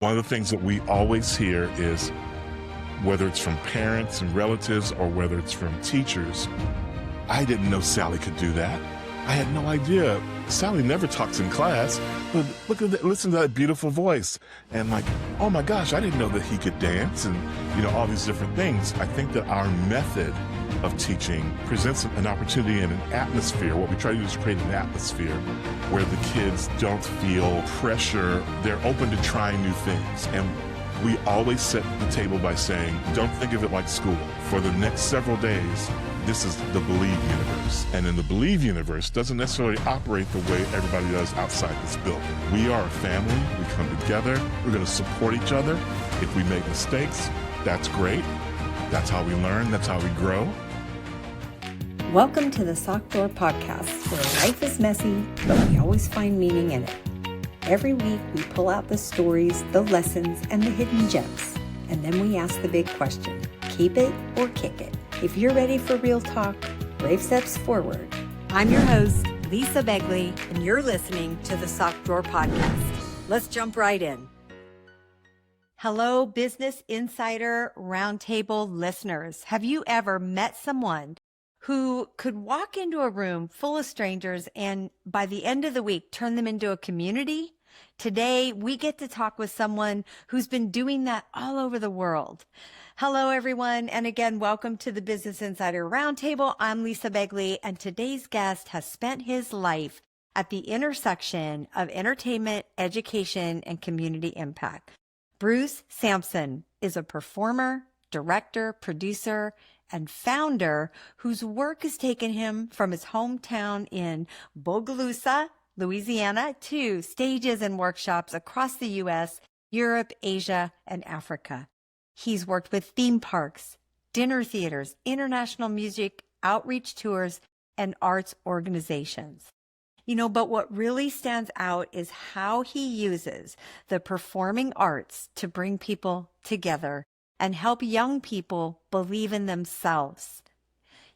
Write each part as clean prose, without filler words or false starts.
One of the things that we always hear is, whether it's from parents and relatives or whether it's from teachers, I didn't know Sally could do that. I had no idea. Sally never talks in class, but look at that, listen to that beautiful voice. And like, oh my gosh, I didn't know that he could dance and, all these different things. I think that our method of teaching presents an opportunity and an atmosphere. What we try to do is create an atmosphere where the kids don't feel pressure. They're open to trying new things. And we always set the table by saying, don't think of it like school. For the next several days, this is the Believe universe. And in the Believe universe doesn't necessarily operate the way everybody does outside this building. We are a family. We come together. We're going to support each other. If we make mistakes, that's great. That's how we learn. That's how we grow. Welcome to the Sock Door Podcast, where life is messy, but we always find meaning in it. Every week, we pull out the stories, the lessons, and the hidden gems. And then we ask the big question, keep it or kick it? If you're ready for real talk, brave steps forward. I'm your host, Lisa Begley, and you're listening to the Sock Drawer Podcast. Let's jump right in. Hello, Business Insider Roundtable listeners. Have you ever met someone who could walk into a room full of strangers and by the end of the week turn them into a community? Today, we get to talk with someone who's been doing that all over the world. Hello, everyone. And again, welcome to the Business Insider Roundtable. I'm Lisa Begley, and today's guest has spent his life at the intersection of entertainment, education, and community impact. Bruce Sampson is a performer, director, producer, and founder whose work has taken him from his hometown in Bogalusa, Louisiana, to stages and workshops across the U.S., Europe, Asia, and Africa. He's worked with theme parks, dinner theaters, international music, outreach tours, and arts organizations. But what really stands out is how he uses the performing arts to bring people together and help young people believe in themselves.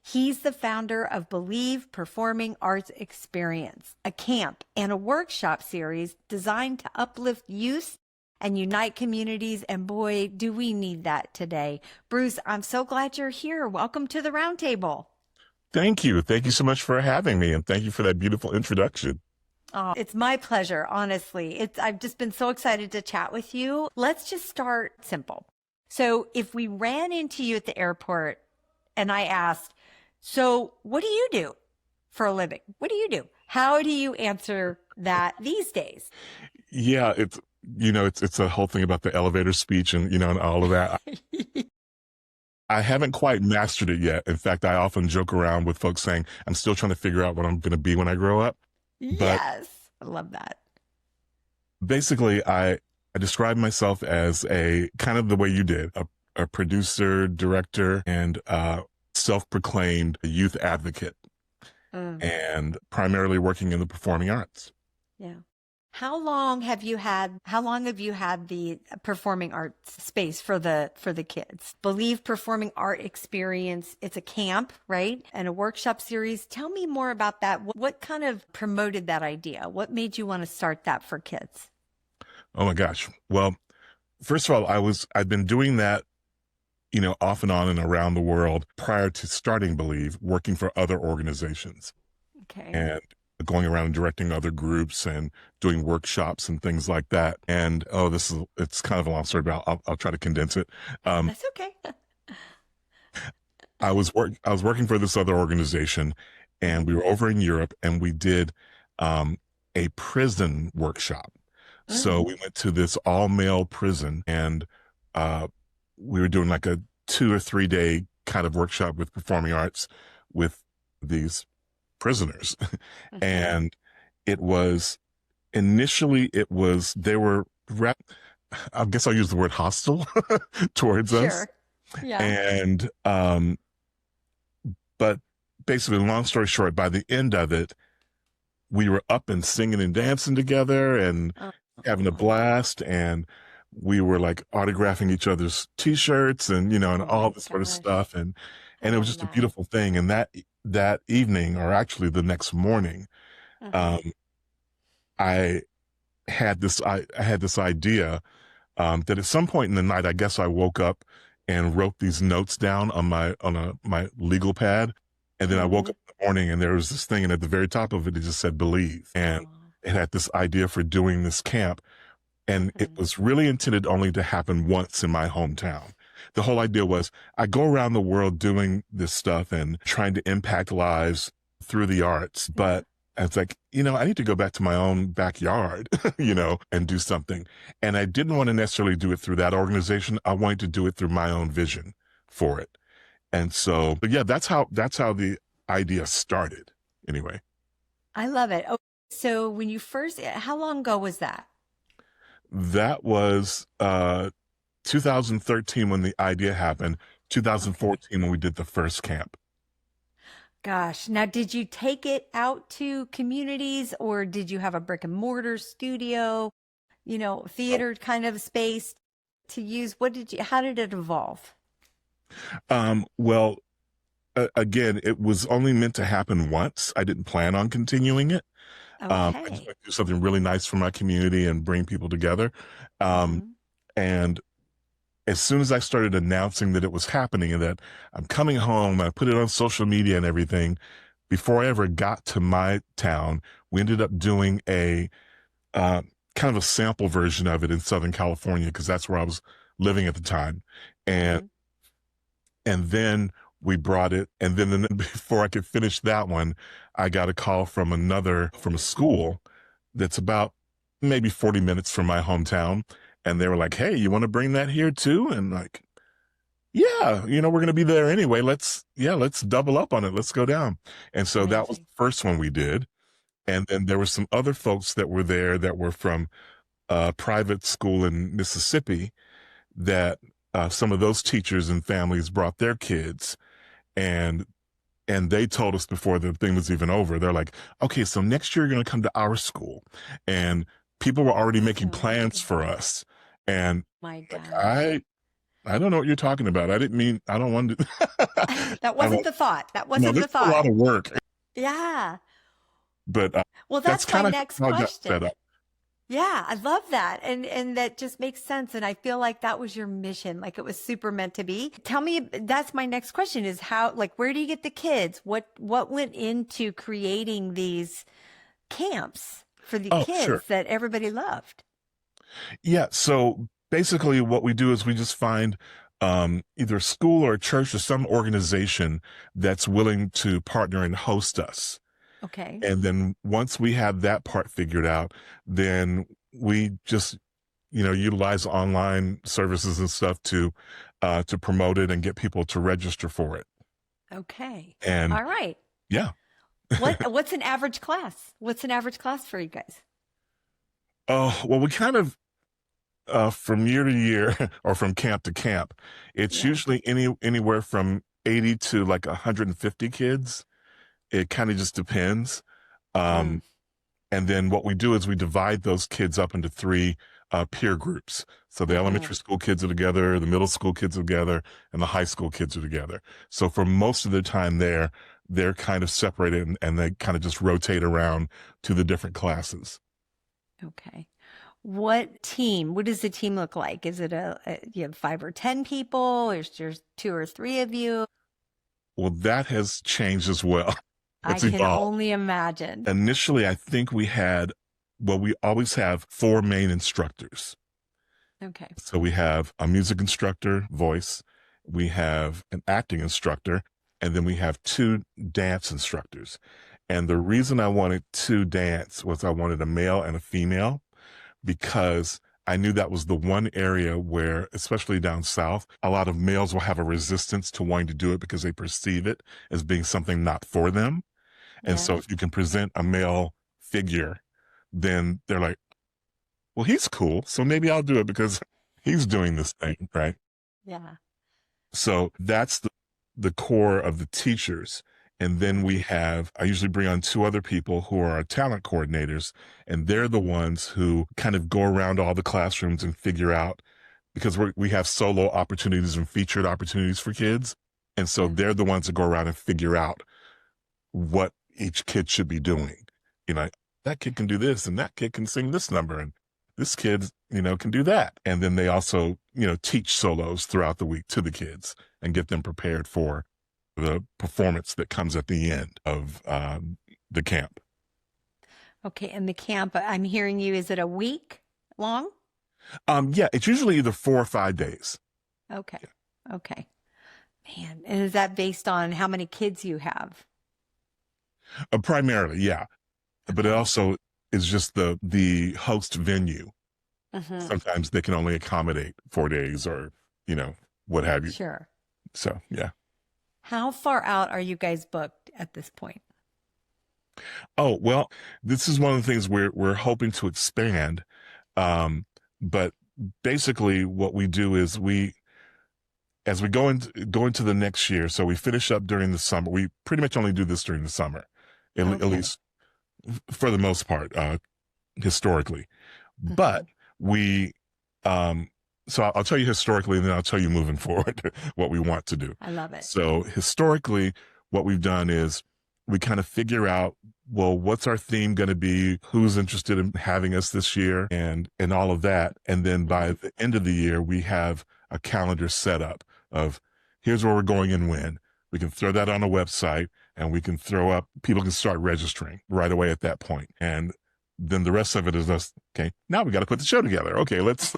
He's the founder of Believe Performing Arts Experience, a camp and a workshop series designed to uplift youth and unite communities. And boy, do we need that today. Bruce, I'm so glad you're here. Welcome to the roundtable. Thank you. Thank you so much for having me. And thank you for that beautiful introduction. Oh, it's my pleasure, honestly. I've just been so excited to chat with you. Let's just start simple. So if we ran into you at the airport and I asked, so what do you do for a living? What do you do? How do you answer that these days? Yeah, it's a whole thing about the elevator speech and, and all of that. I haven't quite mastered it yet. In fact, I often joke around with folks saying, I'm still trying to figure out what I'm going to be when I grow up. Yes, I love that. Basically, I describe myself as a kind of the way you did, a producer, director, and self-proclaimed youth advocate, and primarily working in the performing arts. Yeah. How long have you had the performing arts space for the kids? Believe Performing Art Experience. It's a camp, right? And a workshop series. Tell me more about that. What kind of promoted that idea? What made you want to start that for kids? Oh my gosh. Well, first of all, I've been doing that, off and on and around the world prior to starting Believe, working for other organizations. Okay. And going around and directing other groups and doing workshops and things like that. And it's kind of a long story, but I'll try to condense it. That's okay. I was working for this other organization, and we were over in Europe, and we did a prison workshop. So we went to this all-male prison, and we were doing like a 2 or 3 day kind of workshop with performing arts with these prisoners. And they were, I guess I'll use the word hostile towards us. Yeah. And, but basically, long story short, by the end of it, we were up and singing and dancing together and having a blast. And we were like autographing each other's t-shirts and, and all this sort of stuff. And it was just a beautiful thing. And that evening, or actually the next morning, I had this idea that at some point in the night, I guess I woke up and wrote these notes down on my legal pad. And then I woke Mm-hmm. up in the morning and there was this thing, and at the very top of it, it just said believe. And it had this idea for doing this camp. And it was really intended only to happen once in my hometown. The whole idea was I go around the world doing this stuff and trying to impact lives through the arts. But it's like, I need to go back to my own backyard, and do something. And I didn't want to necessarily do it through that organization. I wanted to do it through my own vision for it. And so, but yeah, that's how the idea started anyway. I love it. Oh, so when you first, how long ago was that? That was 2013 when the idea happened, 2014 when we did the first camp. Gosh. Now, did you take it out to communities, or did you have a brick and mortar studio, theater kind of space to use? How did it evolve? Well, again, it was only meant to happen once. I didn't plan on continuing it. I just Okay. want to do something really nice for my community and bring people together. And as soon as I started announcing that it was happening and that I'm coming home, I put it on social media and everything. Before I ever got to my town, we ended up doing a kind of a sample version of it in Southern California, because that's where I was living at the time. And then we brought it. And then before I could finish that one, I got a call from a school that's about maybe 40 minutes from my hometown. And they were like, hey, you want to bring that here too? And like, yeah, we're going to be there anyway. Let's double up on it. Let's go down. And so that was the first one we did. And then there were some other folks that were there that were from a private school in Mississippi that some of those teachers and families brought their kids, and they told us before the thing was even over, they're like, okay, so next year you're going to come to our school. And people were already making plans for us. And my God, I don't know what you're talking about. I don't want to. That wasn't the thought. That wasn't the thought. A lot of work. Yeah. But well, that's my next question. Up. Yeah, I love that. And that just makes sense. And I feel like that was your mission. Like it was super meant to be. Tell me, that's my next question is where do you get the kids? What went into creating these camps for the kids that everybody loved? Yeah. So basically what we do is we just find either a school or a church or some organization that's willing to partner and host us. Okay. And then once we have that part figured out, then we just, utilize online services and stuff to promote it and get people to register for it. Okay. And all right. Yeah. What's an average class? What's an average class for you guys? Oh, well, we kind of, from year to year or from camp to camp, it's usually anywhere from 80 to like 150 kids. It kind of just depends. And then what we do is we divide those kids up into three peer groups. So the elementary school kids are together, the middle school kids are together, and the high school kids are together. So for most of the time they're kind of separated and they kind of just rotate around to the different classes. Okay. What does the team look like? Is it you have 5 or 10 people, or is there 2 or 3 of you? Well, that has changed as well. I can only imagine. Initially, I think we always have 4 main instructors. Okay. So we have a music instructor, voice, we have an acting instructor, and then we have 2 dance instructors. And the reason I wanted 2 dance was I wanted a male and a female, because I knew that was the one area where, especially down south, a lot of males will have a resistance to wanting to do it because they perceive it as being something not for them. And so if you can present a male figure, then they're like, well, he's cool, so maybe I'll do it because he's doing this thing, right? Yeah. So that's the core of the teachers. And then I usually bring on 2 other people who are our talent coordinators, and they're the ones who kind of go around all the classrooms and figure out, because we have solo opportunities and featured opportunities for kids. And so they're the ones that go around and figure out what each kid should be doing. That kid can do this and that kid can sing this number. And this kid, can do that. And then they also, teach solos throughout the week to the kids and get them prepared for the performance that comes at the end of the camp. Okay, and the camp, I'm hearing you, is it a week long? Yeah, it's usually either 4 or 5 days. Okay. Yeah. Okay. Man, and is that based on how many kids you have? Primarily, yeah. But it also is just the host venue. Mm-hmm. Sometimes they can only accommodate 4 days or, what have you. Sure. So, yeah. How far out are you guys booked at this point? Oh, well, this is one of the things we're hoping to expand. But basically what we do is as we go into the next year, so we finish up during the summer. We pretty much only do this during the summer, at least for the most part, historically. Mm-hmm. But so I'll tell you historically, and then I'll tell you moving forward what we want to do. I love it. So historically, what we've done is we kind of figure out, well, what's our theme going to be? Who's interested in having us this year and all of that. And then by the end of the year, we have a calendar set up of here's where we're going and when. We can throw that on a website and we can people can start registering right away at that point. And then the rest of it is us. Okay, now we got to put the show together. Okay, let's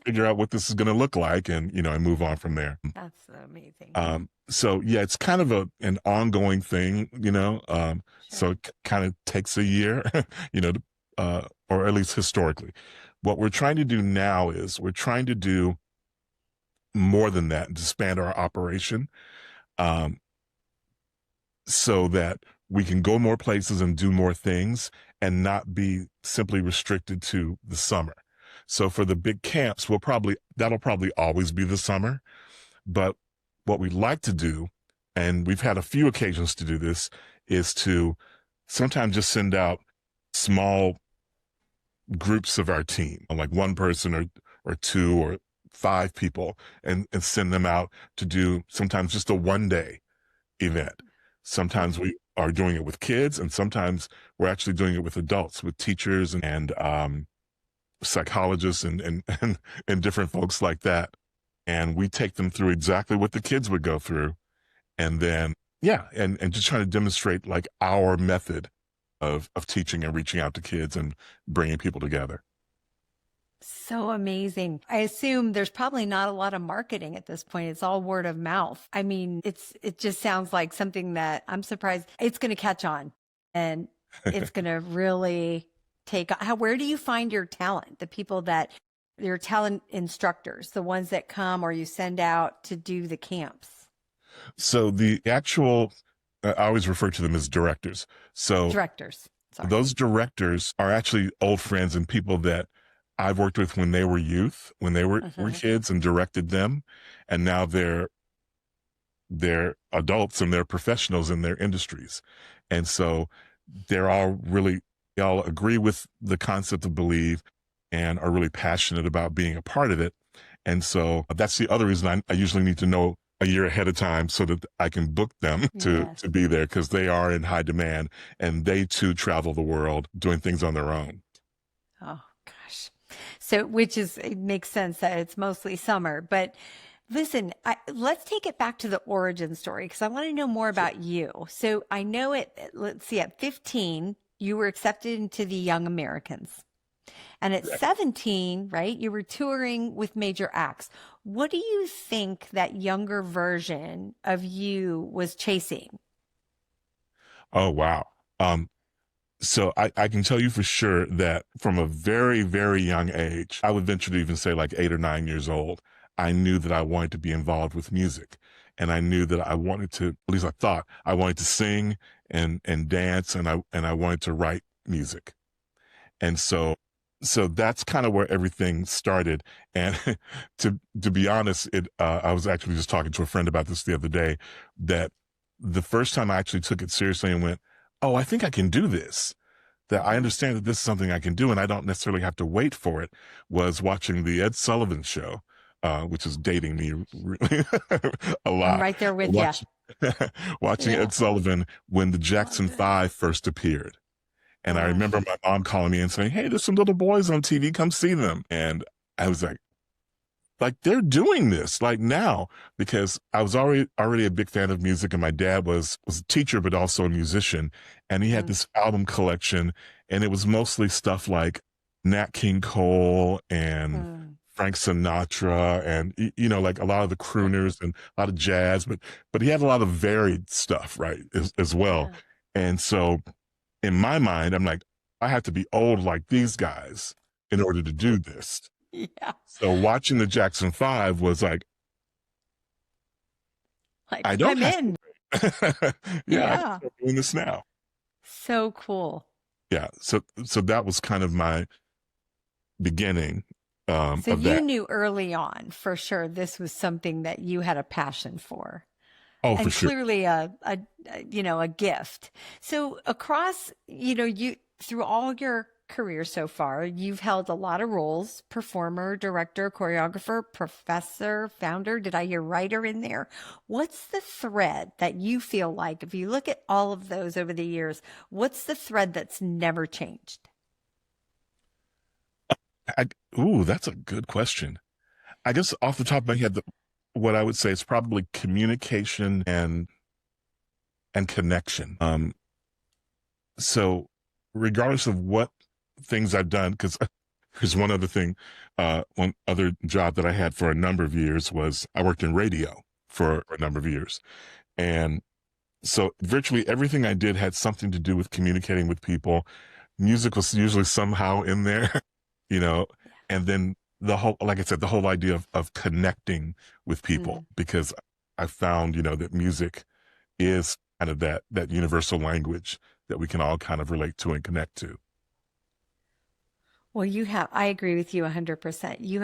figure out what this is going to look like and, and move on from there. That's amazing. So yeah, it's kind of an ongoing thing, sure. So it kind of takes a year, or at least historically. What we're trying to do now is we're trying to do more than that and expand our operation, so that we can go more places and do more things and not be simply restricted to the summer. So for the big camps, that'll probably always be the summer. But what we'd like to do, and we've had a few occasions to do this, is to sometimes just send out small groups of our team, like one person or 2 or 5 people, and send them out to do sometimes just a 1-day event. Sometimes we are doing it with kids, and sometimes we're actually doing it with adults, with teachers and psychologists and different folks like that. And we take them through exactly what the kids would go through. And then, and just trying to demonstrate like our method of teaching and reaching out to kids and bringing people together. So amazing. I assume there's probably not a lot of marketing at this point. It's all word of mouth. I mean, it just sounds like something that I'm surprised it's going to catch on and it's going to really where do you find your talent? The people your talent instructors, the ones that come or you send out to do the camps? So the actual, I always refer to them as directors. So directors. Sorry. Those directors are actually old friends and people that I've worked with when they were youth, when they were kids and directed them. And now they're adults and they're professionals in their industries. And so they all agree with the concept of Believe and are really passionate about being a part of it. And so that's the other reason I usually need to know a year ahead of time so that I can book them to be there, because they are in high demand and they too travel the world doing things on their own. Oh, gosh. So, it makes sense that it's mostly summer, but listen, let's take it back to the origin story because I want to know more about you. So I know let's see, at 15, you were accepted into the Young Americans. And at 17, right, you were touring with major acts. What do you think that younger version of you was chasing? Oh, wow. So I can tell you for sure that from a very, very young age, I would venture to even say like 8 or 9 years old, I knew that I wanted to be involved with music. And I knew that I wanted to, at least I thought, I wanted to sing and dance, and I wanted to write music. And so that's kind of where everything started. And to be honest, I was actually just talking to a friend about this the other day, that the first time I actually took it seriously and went, oh, I think I can do this, that I understand that this is something I can do and I don't necessarily have to wait for it, was watching the Ed Sullivan Show, which is dating me really a lot. I'm right there with you. Watching Ed Sullivan when the Jackson 5 first appeared. And I remember my mom calling me and saying, "Hey, there's some little boys on TV. Come see them." And I was like they're doing this like now, because I was already a big fan of music, and my dad was a teacher but also a musician, and he had this album collection, and it was mostly stuff like Nat King Cole and Frank Sinatra, and like a lot of the crooners and a lot of jazz, but he had a lot of varied stuff, right, as well. And so in my mind, I'm like, I have to be old like these guys in order to do this. Yeah. So watching the Jackson 5 was like I don't I'm have in. to. Yeah, I can start doing this now. So cool. Yeah. So that was kind of my beginning So of you that. knew early on for sure this was something that you had a passion for. Oh, for And sure. clearly a gift. So across, you through all your career so far, you've held a lot of roles: performer, director, choreographer, professor, founder. Did I hear writer in there? What's the thread that you feel like, if you look at all of those over the years, what's the thread that's never changed? Ooh, that's a good question. I guess off the top of my head, what I would say is probably communication and connection. So regardless of what things I've done, because there's one other thing, one other job that I had for a number of years was I worked in radio for a number of years. And so virtually everything I did had something to do with communicating with people. Music was usually somehow in there, and then like I said, the whole idea of connecting with people, because I found, that music is kind of that universal language that we can all kind of relate to and connect to. Well, I agree with you 100%. You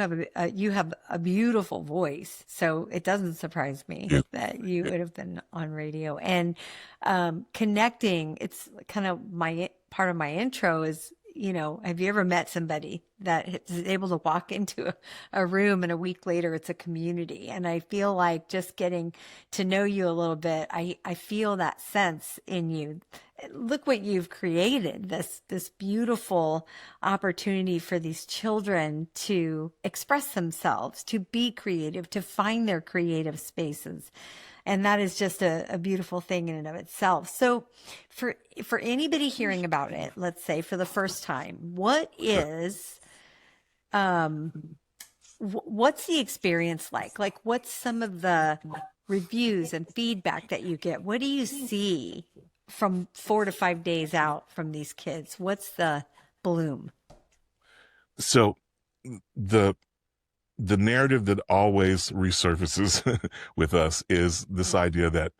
have a beautiful voice. So it doesn't surprise me that you would have been on radio. And connecting, it's kind of part of my intro is, have you ever met somebody that is able to walk into a room and a week later it's a community? And I feel like just getting to know you a little bit, I feel that sense in you. Look what you've created, this beautiful opportunity for these children to express themselves, to be creative, to find their creative spaces. And that is just a beautiful thing in and of itself. So for anybody hearing about it, let's say for the first time, what's the experience like? Like, what's some of the reviews and feedback that you get? What do you see from 4 to 5 days out from these kids? What's the bloom? So the narrative that always resurfaces with us is this idea that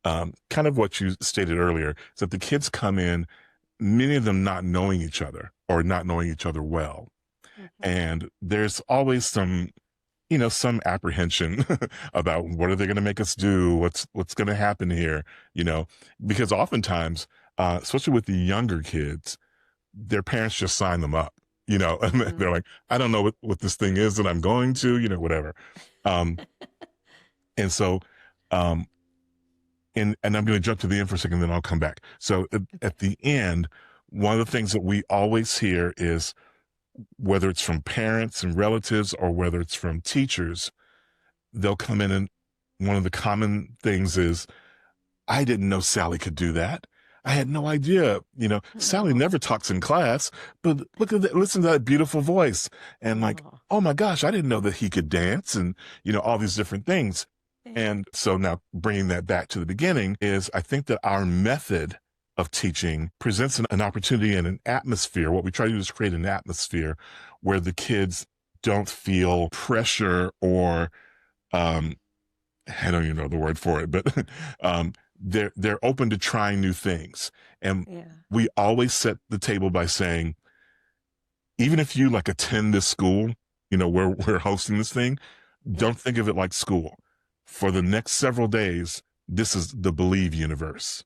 kind of what you stated earlier, is that the kids come in, many of them not knowing each other or not knowing each other well. And there's always some apprehension about what are they going to make us do? What's going to happen here? Because oftentimes, especially with the younger kids, their parents just sign them up. And they're like, I don't know what this thing is that I'm going to, whatever. And so, and I'm going to jump to the end for a second, then I'll come back. So at the end, one of the things that we always hear is, whether it's from parents and relatives or whether it's from teachers, they'll come in and one of the common things is, I didn't know Sally could do that. I had no idea, Sally never talks in class, but look at that, listen to that beautiful voice. And like, oh my gosh, I didn't know that he could dance and, all these different things. And so now bringing that back to the beginning is, I think that our method of teaching presents an opportunity and an atmosphere. What we try to do is create an atmosphere where the kids don't feel pressure or, I don't even know the word for it, but, they're open to trying new things. And we always set the table by saying, even if you like attend this school, where we're hosting this thing, don't think of it like school. For the next several days, this is the Believe universe.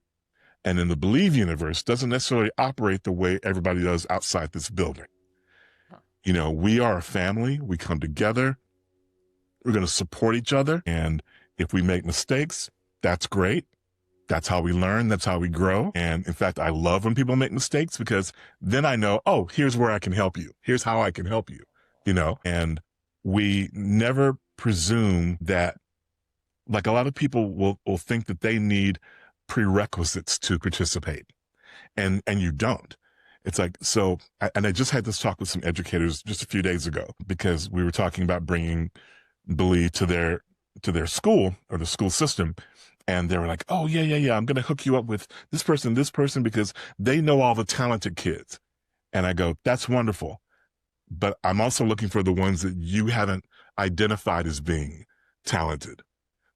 And in the Believe universe doesn't necessarily operate the way everybody does outside this building. We are a family. We come together. We're going to support each other. And if we make mistakes, that's great. That's how we learn. That's how we grow. And in fact, I love when people make mistakes because then I know, oh, here's where I can help you. Here's how I can help you, and we never presume that, like, a lot of people will think that they need prerequisites to participate, and you don't. It's like, so, and I just had this talk with some educators just a few days ago because we were talking about bringing Believe to their school or the school system. And they were like, oh, yeah. I'm going to hook you up with this person, because they know all the talented kids. And I go, that's wonderful. But I'm also looking for the ones that you haven't identified as being talented,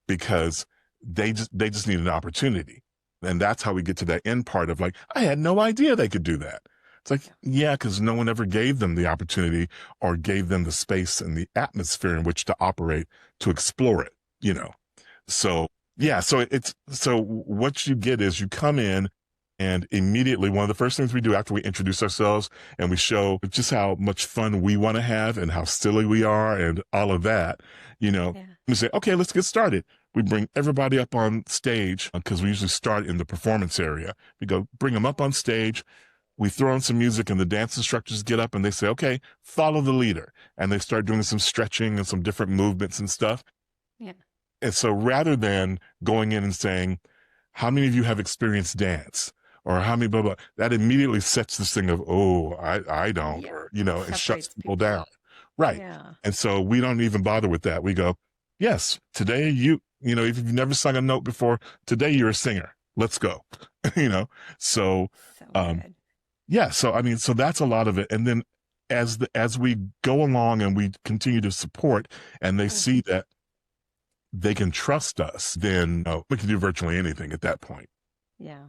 because they just need an opportunity. And that's how we get to that end part of, like, I had no idea they could do that. It's like, yeah, because no one ever gave them the opportunity or gave them the space and the atmosphere in which to operate, to explore it, So, yeah, so what you get is you come in, and immediately one of the first things we do after we introduce ourselves and we show just how much fun we want to have and how silly we are and all of that, we say, okay, let's get started. We bring everybody up on stage because we usually start in the performance area. We go bring them up on stage. We throw on some music and the dance instructors get up and they say, okay, follow the leader. And they start doing some stretching and some different movements and stuff. Yeah. And so rather than going in and saying, how many of you have experienced dance? Or how many blah, blah, that immediately sets this thing of, oh, I don't, or, it shuts people down. Right. Yeah. And so we don't even bother with that. We go, yes, today if you've never sung a note before, today you're a singer. Let's go. So good. Yeah. So that's a lot of it. And then as we go along and we continue to support and they see that they can trust us, then we can do virtually anything at that point. Yeah.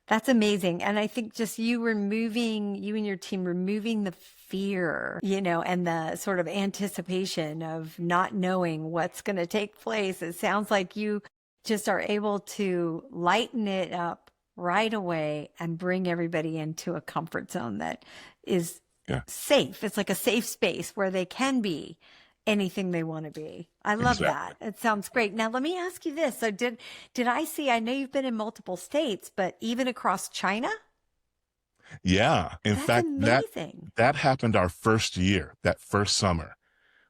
That's amazing. And I think just you and your team removing the fear, and the sort of anticipation of not knowing what's going to take place. It sounds like you just are able to lighten it up right away and bring everybody into a comfort zone that is safe. It's like a safe space where they can be anything they want to be. I love that. It sounds great. Now, let me ask you this. So did I see, I know you've been in multiple states, but even across China? Yeah. In fact, that happened our first year, that first summer,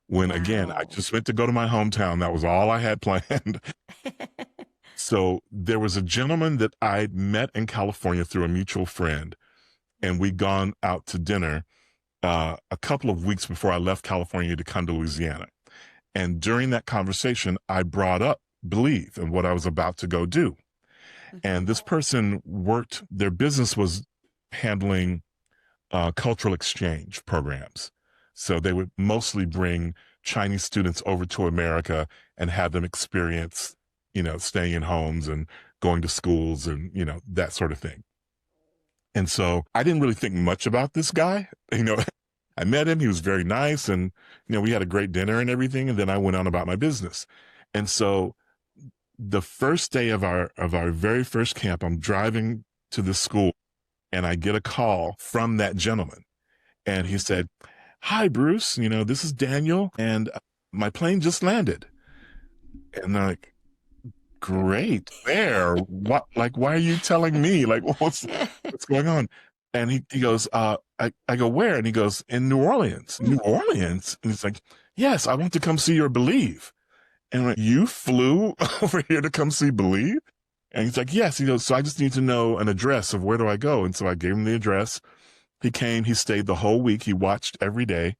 when again, I just went to go to my hometown. That was all I had planned. So there was a gentleman that I met in California through a mutual friend, and we'd gone out to dinner a couple of weeks before I left California to come to Louisiana. And during that conversation, I brought up Believe and what I was about to go do. And this person their business was handling cultural exchange programs. So they would mostly bring Chinese students over to America and have them experience, staying in homes and going to schools and, that sort of thing. And so I didn't really think much about this guy. I met him. He was very nice. And, we had a great dinner and everything. And then I went on about my business. And so the first day of our very first camp, I'm driving to the school and I get a call from that gentleman. And he said, hi, Bruce, this is Daniel and my plane just landed. And I'm like, great. Where? What? Like, why are you telling me? Like, what's going on? And he goes, I go, where? And he goes, in New Orleans. New Orleans? And he's like, yes, I want to come see your Believe. And I'm like, you flew over here to come see Believe? And he's like, yes. He goes, so I just need to know an address of where do I go? And so I gave him the address. He came, he stayed the whole week. He watched every day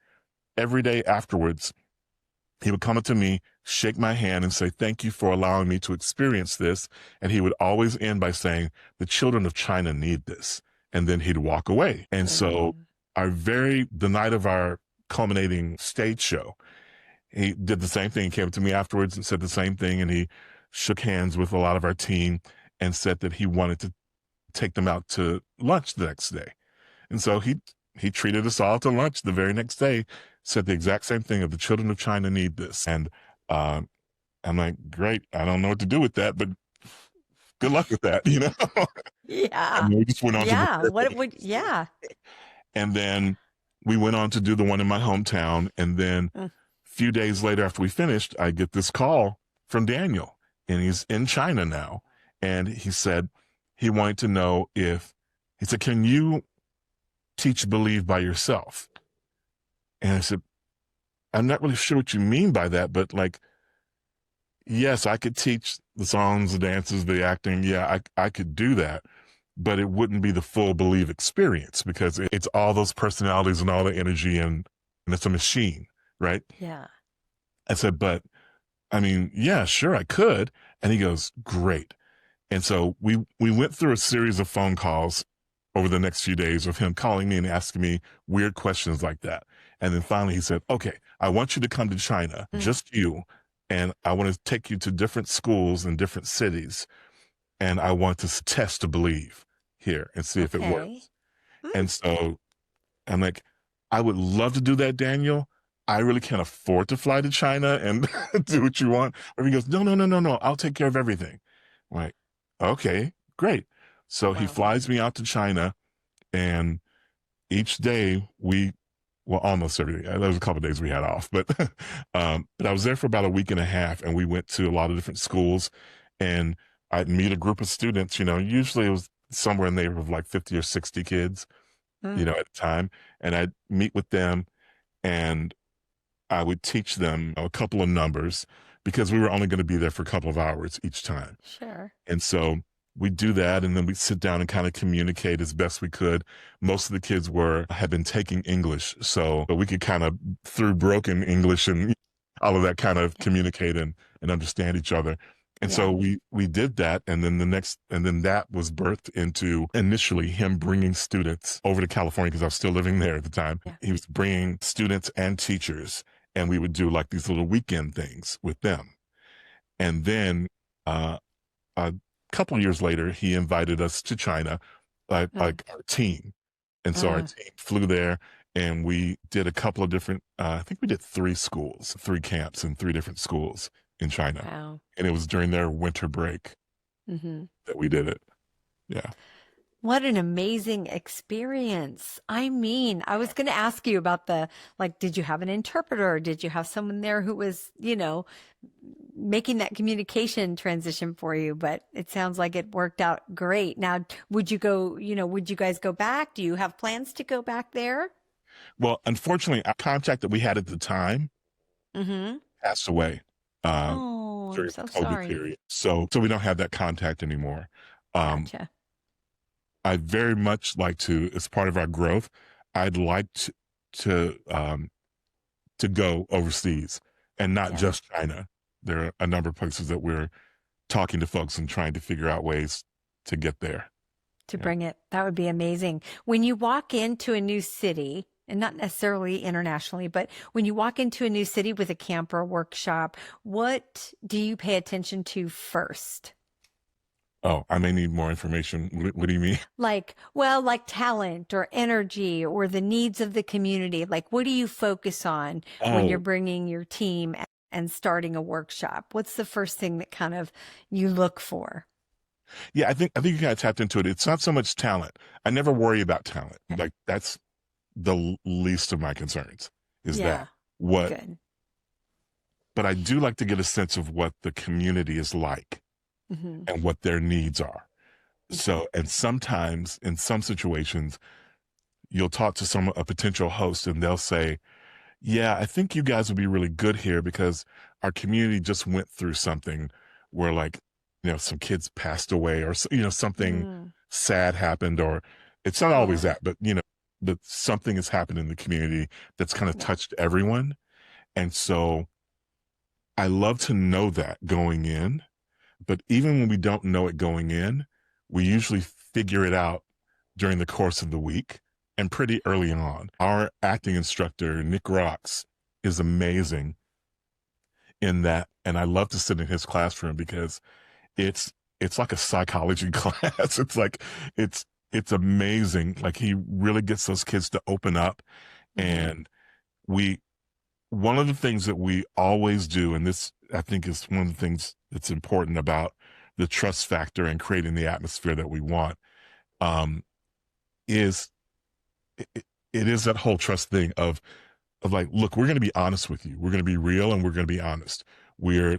afterwards. He would come up to me, shake my hand and say, thank you for allowing me to experience this. And he would always end by saying, the children of China need this. And then he'd walk away. And so the night of our culminating stage show, he did the same thing. He came up to me afterwards and said the same thing. And he shook hands with a lot of our team and said that he wanted to take them out to lunch the next day. And so he treated us all to lunch the very next day, said the exact same thing of the children of China need this. And I'm like, great. I don't know what to do with that, but good luck with that, Yeah. And we just went on And then we went on to do the one in my hometown. And then a few days later after we finished, I get this call from Daniel and he's in China now. And he said he wanted to know he said, can you teach Believe by yourself? And I said, I'm not really sure what you mean by that, but like, yes, I could teach the songs, the dances, the acting. Yeah, I could do that, but it wouldn't be the full Believe experience because it's all those personalities and all the energy and it's a machine, right? Yeah. I said, but I mean, yeah, sure, I could. And he goes, great. And so we went through a series of phone calls over the next few days of him calling me and asking me weird questions like that. And then finally he said, okay, I want you to come to China, just you. And I want to take you to different schools in different cities. And I want to test to Believe here and see if it works. And so I'm like, I would love to do that, Daniel. I really can't afford to fly to China and do what you want. Or he goes, no. I'll take care of everything. I'm like, okay, great. So he flies me out to China, and each day almost every day. There was a couple of days we had off, but I was there for about a week and a half, and we went to a lot of different schools, and I'd meet a group of students. Usually it was somewhere in the neighborhood of like 50 or 60 kids, at the time, and I'd meet with them, and I would teach them a couple of numbers because we were only going to be there for a couple of hours each time. Sure. And so we do that, and then we sit down and kind of communicate as best we could. Most of the kids had been taking English, so we could kind of, through broken English and all of that, kind of communicate and understand each other. And so we did that, and then that was birthed into initially him bringing students over to California because I was still living there at the time. Yeah. He was bringing students and teachers, and we would do like these little weekend things with them. And then a couple of years later, he invited us to China, like our team. And so our team flew there, and we did a couple of different, I think we did 3 camps in 3 different schools in China. Wow. And it was during their winter break that we did it. Yeah. What an amazing experience. I mean, I was going to ask you about did you have an interpreter? Did you have someone there who was, making that communication transition for you? But it sounds like it worked out great. Now, would you guys go back? Do you have plans to go back there? Well, unfortunately, our contact that we had at the time passed away during I'm so the COVID sorry. period. So we don't have that contact anymore. Gotcha. I very much like to, as part of our growth, I'd like to go overseas, and not just China. There are a number of places that we're talking to folks and trying to figure out ways to get there. To bring it. That would be amazing. When you walk into a new city, and not necessarily internationally, but when you walk into a new city with a camp or a workshop, what do you pay attention to first? Oh, I may need more information. What do you mean? Like talent or energy or the needs of the community. Like, what do you focus on when you're bringing your team and starting a workshop? What's the first thing that kind of you look for? Yeah, I think you kind of tapped into it. It's not so much talent. I never worry about talent. Like, that's the least of my concerns. Good. But I do like to get a sense of what the community is like and what their needs are. So, and sometimes in some situations, you'll talk to a potential host, and they'll say, yeah, I think you guys would be really good here because our community just went through something where, some kids passed away, or, something sad happened, or it's not always that, but, that something has happened in the community that's kind of touched everyone. And so I love to know that going in, but even when we don't know it going in, we usually figure it out during the course of the week and pretty early on. Our acting instructor, Nick Rocks, is amazing in that. And I love to sit in his classroom because it's like a psychology class. It's amazing. Like, he really gets those kids to open up. And one of the things that we always do, and this, I think, is one of the things that's important about the trust factor and creating the atmosphere that we want, is it is that whole trust thing of like, look, we're going to be honest with you. We're going to be real, and we're going to be honest. We're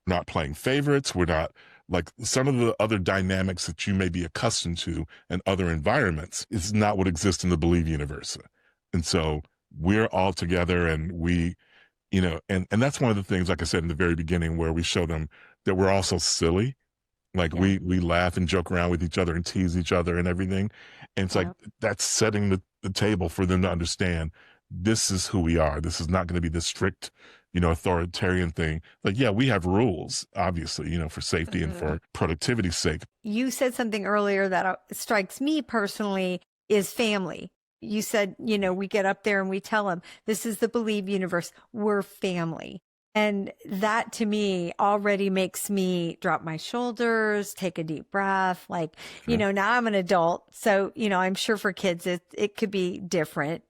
not playing favorites. We're not Like some of the other dynamics that you may be accustomed to in other environments is not what exists in the Believe universe. And so we're all together and we, and that's one of the things, like I said in the very beginning, where we show them that we're also silly. Like Yeah. we laugh and joke around with each other and tease each other and everything. And it's like, that's setting the table for them to understand this is who we are. This is not going to be this strict, authoritarian thing. Like, yeah, we have rules, obviously, for safety and for productivity's sake. You said something earlier that strikes me personally is family. You said, we get up there and we tell them, this is the Believe universe. We're family. And that to me already makes me drop my shoulders, take a deep breath. Like, now I'm an adult. So, I'm sure for kids, it could be different,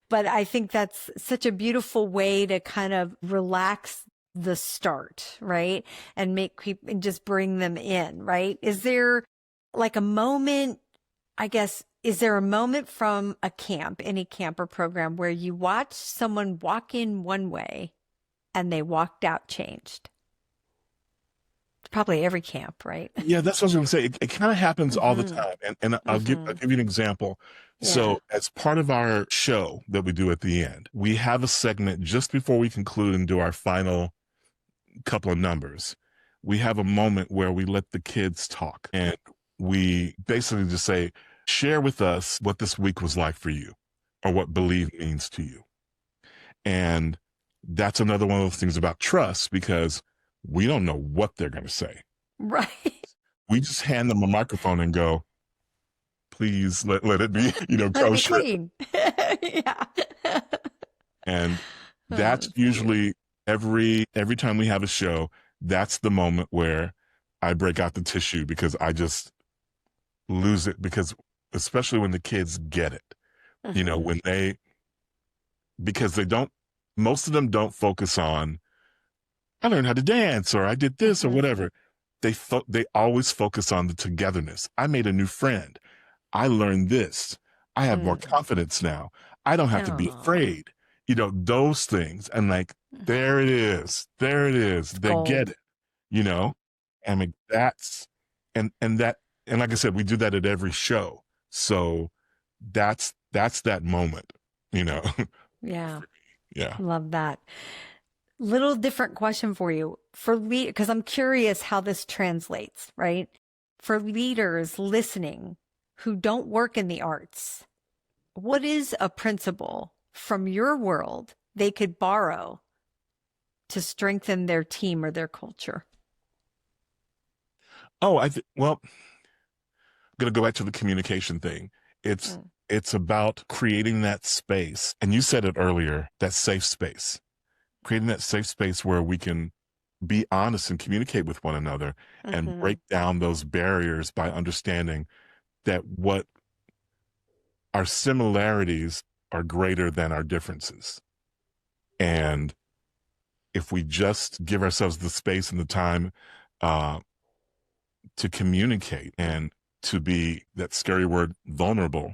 but I think that's such a beautiful way to kind of relax the start, right? And and just bring them in, right? Is there like a moment, I guess, is there a moment from a camp, any camp or program where you watch someone walk in one way and they walked out changed? It's probably every camp, right? Yeah, that's what I was going to say. It kind of happens all the time. And I'll give you an example. Yeah. So as part of our show that we do at the end, we have a segment just before we conclude and do our final couple of numbers. We have a moment where we let the kids talk and we basically just say, share with us what this week was like for you or what Believe means to you. And that's another one of those things about trust, because we don't know what they're going to say. Right. We just hand them a microphone and go, please let it be, kosher. Clean. Yeah. And that's usually every time we have a show, that's the moment where I break out the tissue because I just lose it, because especially when the kids get it, because most of them don't focus on, I learned how to dance or I did this or whatever. They always focus on the togetherness. I made a new friend. I learned this. I have more confidence now. I don't have to be afraid. Those things. And like, there it is. There it is. They get it, and like and like I said, we do that at every show. So that's that moment, Yeah. Yeah. Love that. Little different question for you because I'm curious how this translates, right? For leaders listening who don't work in the arts, what is a principle from your world they could borrow to strengthen their team or their culture? Oh, well, I'm going to go back to the communication thing. It's about creating that space. And you said it earlier, that safe space, creating that safe space where we can be honest and communicate with one another and break down those barriers by understanding that what our similarities are greater than our differences. And if we just give ourselves the space and the time to communicate and to be, that scary word, vulnerable,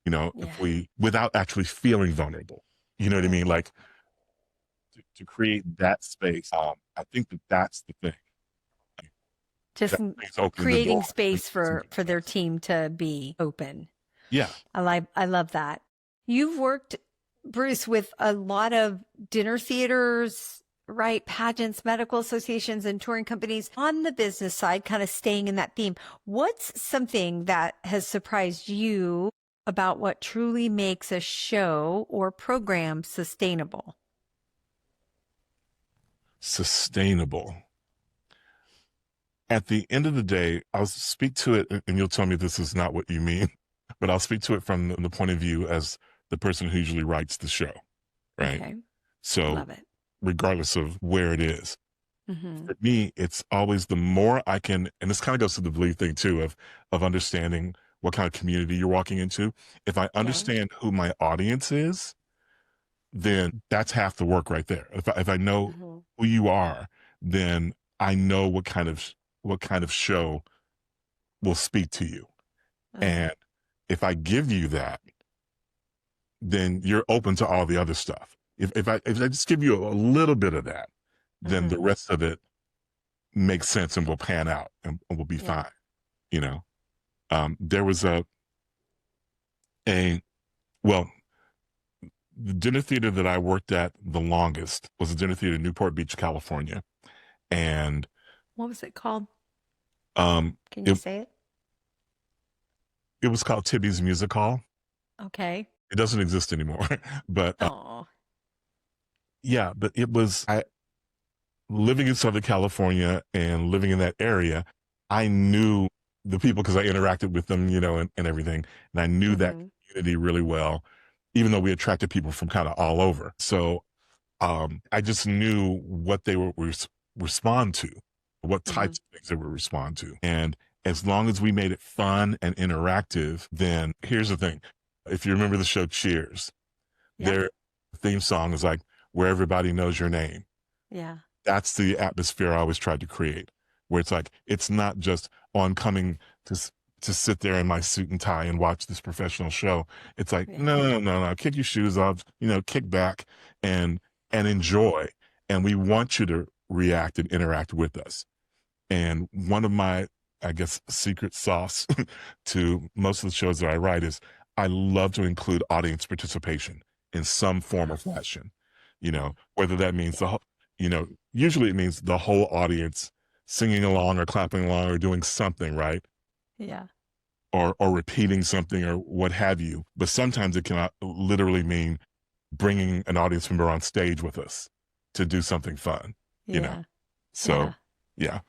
if we, without actually feeling vulnerable, you know what I mean? Like to create that space. I think that's the thing. Just creating space for their team to be open. Yeah. I love that. You've worked, Bruce, with a lot of dinner theaters, right? Pageants, medical associations, and touring companies. On the business side, kind of staying in that theme, what's something that has surprised you about what truly makes a show or program sustainable? Sustainable. At the end of the day, I'll speak to it, and you'll tell me this is not what you mean, but I'll speak to it from the point of view as the person who usually writes the show, right? Okay. So love it. Regardless of where it is, for me, it's always the more I can, and this kind of goes to the Believe thing too, of understanding what kind of community you're walking into. If I understand who my audience is, then that's half the work right there. If I know who you are, then I know what kind of show will speak to you. And if I give you that, then you're open to all the other stuff. If I just give you a little bit of that, then the rest of it make sense and will pan out and will be Yeah. fine. You know, there was a well, the dinner theater that I worked at the longest was a dinner theater in Newport Beach, California, and What was it called? um, Can you it say it? it was called Tibby's Music Hall. Okay. It doesn't exist anymore, but Oh, yeah, but it was I living in Southern California and living in that area. I knew the people because I interacted with them, and everything, and I knew that mm-hmm. community really well, even though we attracted people from kind of all over. So I just knew what they would respond to, what Mm-hmm. types of things they would respond to. And as long as we made it fun and interactive, then here's the thing. If you remember the show Cheers, Yeah. their theme song is like, where everybody knows your name. Yeah. That's the atmosphere I always tried to create, where it's like, it's not just, oh, I'm coming to sit there in my suit and tie and watch this professional show. It's like, Yeah. no, kick your shoes off, kick back and enjoy. And we want you to react and interact with us. And one of my, I guess, secret sauce to most of the shows that I write is I love to include audience participation in some form or fashion, whether that means usually it means the whole audience singing along or clapping along or doing something, right? Yeah. Or repeating something or what have you. But sometimes it can literally mean bringing an audience member on stage with us to do something fun, Yeah. So, yeah.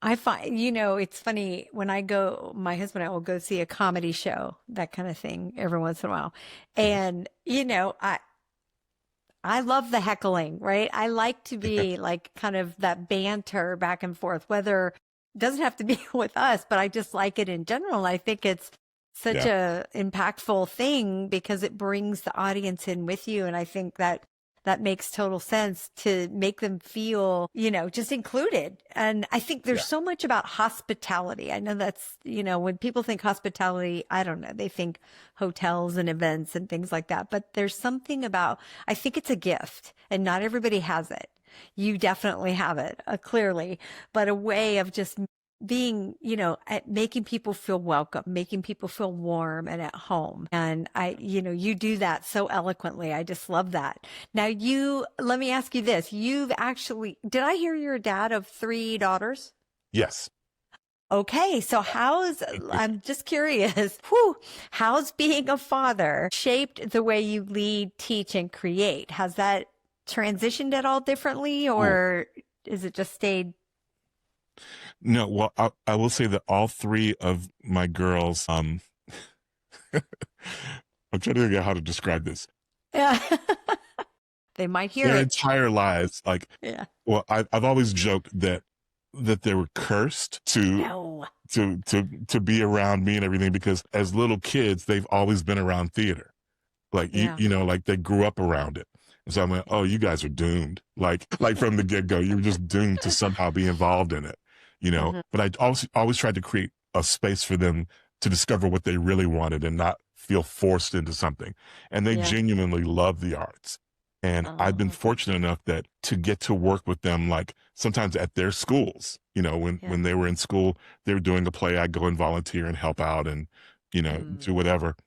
I find, it's funny when my husband and I will go see a comedy show, that kind of thing every once in a while. And, I love the heckling, right? I like to be like kind of that banter back and forth, whether it doesn't have to be with us, but I just like it in general. I think it's such a impactful thing because it brings the audience in with you. And I think that makes total sense to make them feel, just included. And I think there's so much about hospitality. I know that's, when people think hospitality, I don't know, they think hotels and events and things like that. But there's something about, I think it's a gift and not everybody has it. You definitely have it, clearly, but a way of just being, at making people feel welcome, making people feel warm and at home. And you do that so eloquently. I just love that. Now let me ask you this. Did I hear you're a dad of 3 daughters? Yes. Okay. So I'm just curious, how's being a father shaped the way you lead, teach, and create? Has that transitioned at all differently or is it just stayed? No, well, I will say that all 3 of my girls, I'm trying to figure out how to describe this. Yeah. They might hear Their it. entire lives, well, I've always joked that they were cursed to be around me and everything because as little kids, they've always been around theater. Like, like they grew up around it. And so I'm like, oh, you guys are doomed. Like from the get-go, you were just doomed to somehow be involved in it. But I always tried to create a space for them to discover what they really wanted and not feel forced into something. And they genuinely love the arts. And I've been fortunate enough that to get to work with them, like sometimes at their schools, when they were in school, they were doing a play, I'd go and volunteer and help out and, do whatever.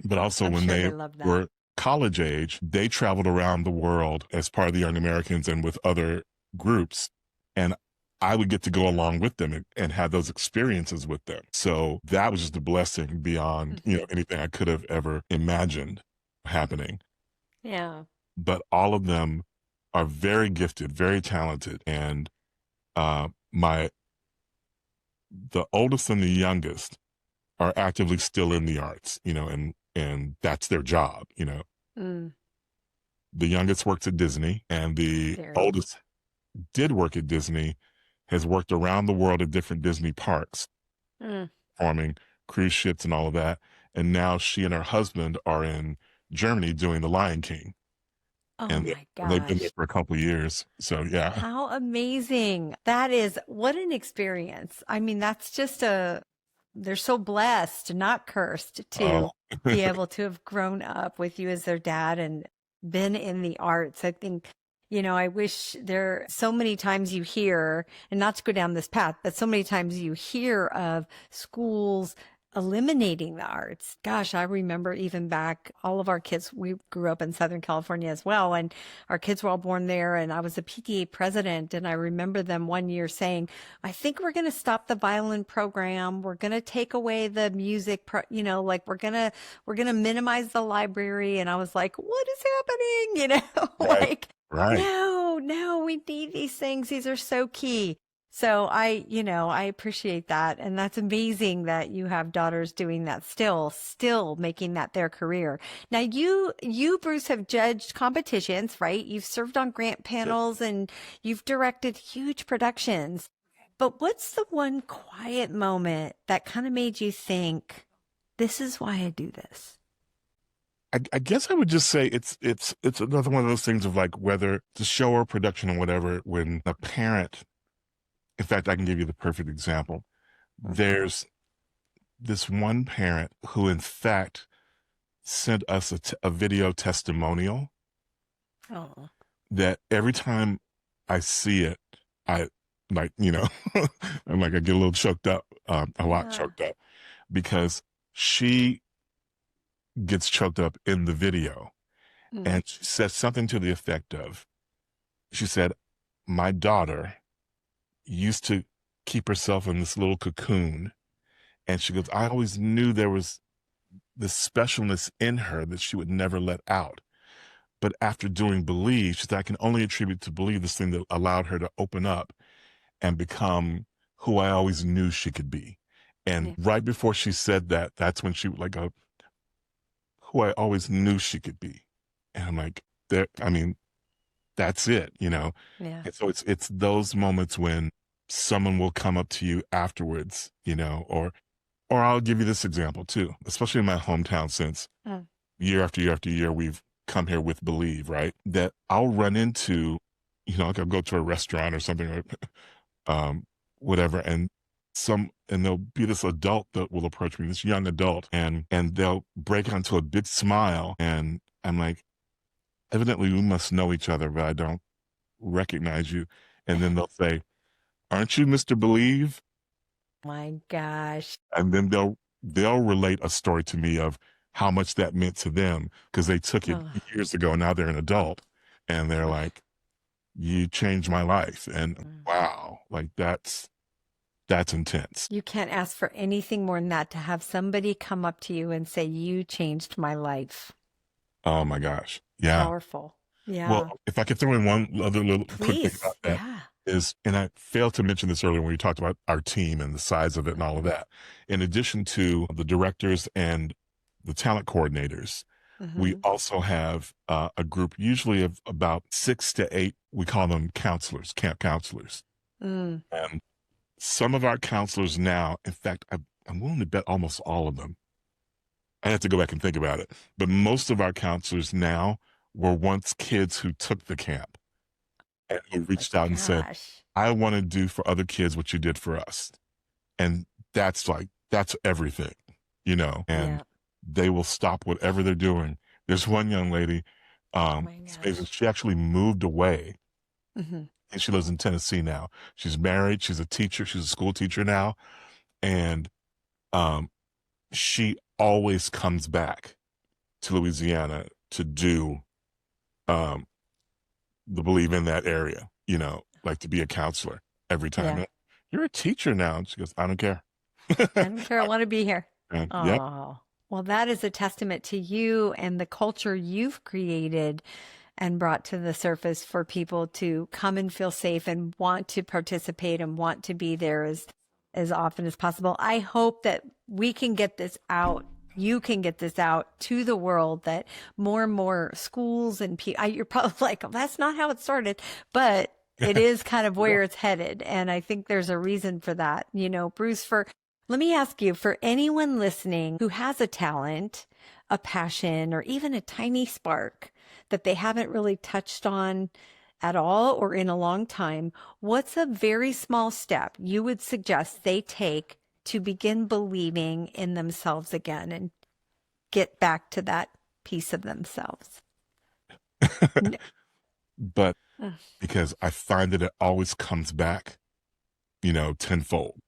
But also when they were college age, they traveled around the world as part of the Young Americans and with other groups. And I would get to go along with them and have those experiences with them. So that was just a blessing beyond, anything I could have ever imagined happening. Yeah. But all of them are very gifted, very talented. And the oldest and the youngest are actively still in the arts, and that's their job, Mm. The youngest works at Disney and the oldest did work at Disney, has worked around the world at different Disney parks, performing cruise ships and all of that. And now she and her husband are in Germany doing The Lion King. Oh and my they've been there gosh. for a couple of years. So yeah. How amazing. What an experience. I mean, they're so blessed, not cursed, to be able to have grown up with you as their dad and been in the arts. I think, I wish there so many times you hear, and not to go down this path, but so many times you hear of schools eliminating the arts. Gosh, I remember even back, all of our kids, we grew up in Southern California as well, and our kids were all born there. And I was a PTA president, and I remember them one year saying, I think we're going to stop the violin program. We're going to take away the music, like we're going to minimize the library. And I was like, what is happening? Right. Like, Right. no, we need these things. These are so key. So I appreciate that. And that's amazing that you have daughters doing that still making that their career. Now you, Bruce, have judged competitions, right? You've served on grant panels and you've directed huge productions. But what's the one quiet moment that kind of made you think, this is why I do this? I guess I would just say it's another one of those things of like whether it's a show or production or whatever, when a parent, in fact, I can give you the perfect example. There's this one parent who, in fact, sent us a video testimonial Oh, that every time I see it, I like, I'm like, I get a little choked up, a lot yeah. choked up, because she gets choked up in the video. Mm. And she said something to the effect of, she said, my daughter used to keep herself in this little cocoon. And she goes, I always knew there was this specialness in her that she would never let out. But after doing Believe, she said, I can only attribute to Believe this thing that allowed her to open up and become who I always knew she could be. And Yeah. right before she said that, that's when she would like, who I always knew she could be. And I'm like, that's it, Yeah. And so it's those moments when someone will come up to you afterwards, or I'll give you this example too, especially in my hometown, since year after year after year, we've come here with Believe, right? That I'll run into, like I'll go to a restaurant or something, or whatever, and there'll be this adult that will approach me, this young adult, and they'll break onto a big smile, and I'm like, evidently we must know each other, but I don't recognize you. And then they'll say, aren't you Mr. Believe? My gosh. And then they'll relate a story to me of how much that meant to them, because they took it years ago. Now they're an adult, and they're like, you changed my life. And wow, like that's intense. You can't ask for anything more than that, to have somebody come up to you and say, you changed my life. Oh my gosh. Yeah. Powerful. Yeah. Well, if I could throw in one other little quick thing Please. about that is, and I failed to mention this earlier when we talked about our team and the size of it and all of that. In addition to the directors and the talent coordinators, we also have a group usually of about 6 to 8, we call them counselors, camp counselors. And some of our counselors now, in fact, I'm willing to bet almost all of them. I have to go back and think about it. But most of our counselors now were once kids who took the camp and who reached out and said, I want to do for other kids what you did for us. And that's everything, and they will stop whatever they're doing. There's one young lady, she actually moved away, and she lives in Tennessee now. She's married. She's a teacher. She's a school teacher now. And she always comes back to Louisiana to do the Believe in that area, like to be a counselor every time. Yeah. You're a teacher now. And she goes, I don't care. I don't care. I want to be here. Oh, Yep. well, that is a testament to you and the culture you've created and brought to the surface for people to come and feel safe and want to participate and want to be there as often as possible. I hope that we can get this out. You can get this out to the world, that more and more schools and people, you're probably like, oh, that's not how it started, but it is kind of where it's headed. And I think there's a reason for that. Bruce, let me ask you, for anyone listening who has a talent, a passion, or even a tiny spark that they haven't really touched on at all or in a long time, what's a very small step you would suggest they take to begin believing in themselves again and get back to that piece of themselves? but Ugh. because I find that it always comes back, tenfold.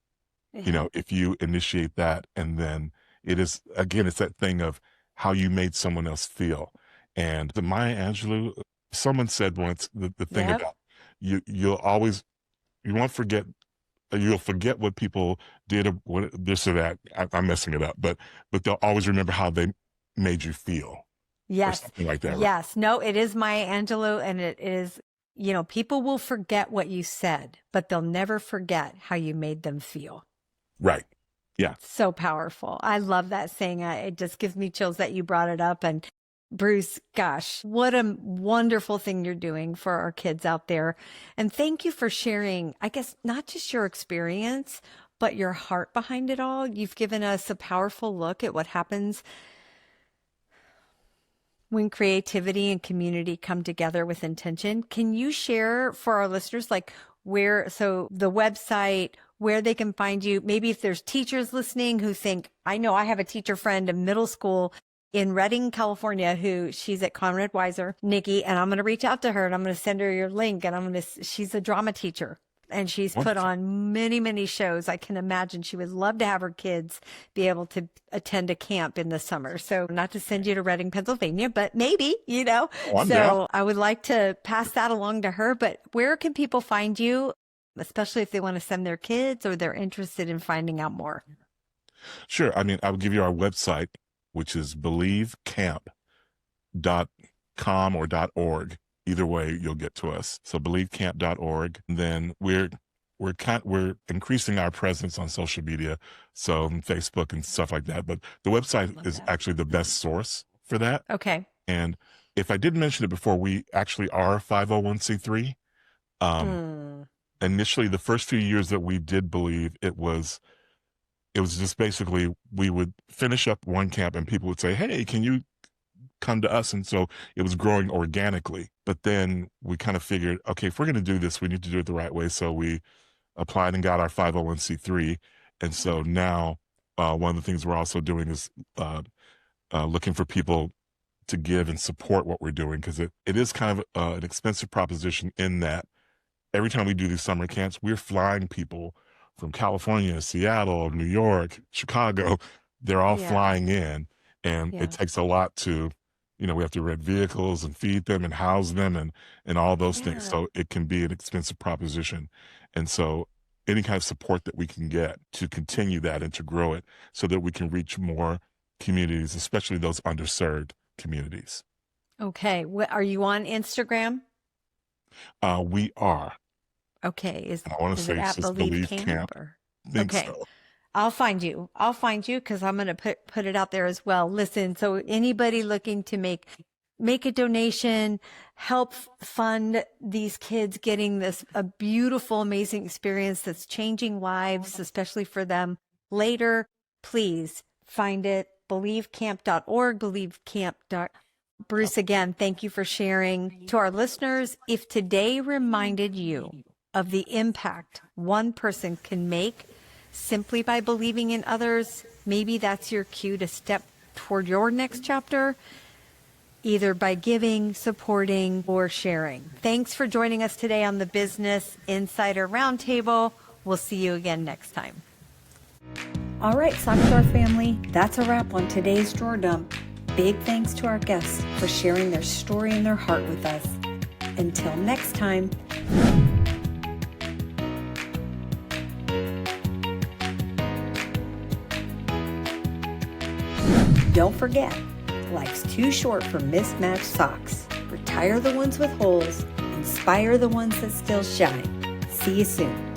Yeah. If you initiate that, and then it's that thing of how you made someone else feel. And the Maya Angelou, someone said once the thing Yep. about you won't forget, you'll forget what people did or what this or that. I'm messing it up, but they'll always remember how they made you feel, or Yes. something like that. Right? Yes. No, it is Maya Angelou, and it is, people will forget what you said, but they'll never forget how you made them feel. Right. Yeah. So powerful. I love that saying. It just gives me chills that you brought it up. And Bruce, gosh, what a wonderful thing you're doing for our kids out there. And thank you for sharing, I guess, not just your experience, but your heart behind it all. You've given us a powerful look at what happens when creativity and community come together with intention. Can you share for our listeners, so the website, where they can find you? Maybe if there's teachers listening who think, I know I have a teacher friend in middle school in Redding, California, she's at Conrad Weiser, Nikki, and I'm going to reach out to her and I'm going to send her your link, and she's a drama teacher. And she's put on many, many shows. I can imagine she would love to have her kids be able to attend a camp in the summer. So not to send you to Reading, Pennsylvania, but maybe, Oh, I'm down. I would like to pass that along to her. But where can people find you, especially if they want to send their kids or they're interested in finding out more? Sure. I mean, I will give you our website, which is believecamp.com or .org. Either way, you'll get to us. So believecamp.org. And then we're increasing our presence on social media, so on Facebook and stuff like that. But the website is actually the best source for that. Okay. And if I didn't mention it before, we actually are 501c3. Initially, the first few years that we did Believe, it was just basically we would finish up one camp and people would say, hey, can you come to us? And so it was growing organically. But then we kind of figured, okay, if we're going to do this, we need to do it the right way. So we applied and got our 501c3. And so now one of the things we're also doing is looking for people to give and support what we're doing, because it is kind of an expensive proposition in that every time we do these summer camps, we're flying people from California, Seattle, New York, Chicago. They're all flying in, and it takes a lot to, we have to rent vehicles and feed them and house them and all those things. So it can be an expensive proposition. And so any kind of support that we can get to continue that and to grow it so that we can reach more communities, especially those underserved communities. Okay. Are you on Instagram? We are. Okay. I want to say it's just Believe Camp. Okay. So. I'll find you because I'm going to put it out there as well. Listen, so anybody looking to make a donation, help fund these kids getting a beautiful, amazing experience that's changing lives, especially for them later, please find it. Believecamp.org, believecamp. Bruce, again, thank you for sharing. To our listeners, if today reminded you of the impact one person can make simply by believing in others, maybe that's your cue to step toward your next chapter, either by giving, supporting, or sharing. Thanks for joining us today on the Business Insider Roundtable. We'll see you again next time. All right, Sock Drawer family, that's a wrap on today's Drawer Dump. Big thanks to our guests for sharing their story and their heart with us. Until next time. Don't forget, life's too short for mismatched socks. Retire the ones with holes, inspire the ones that still shine. See you soon.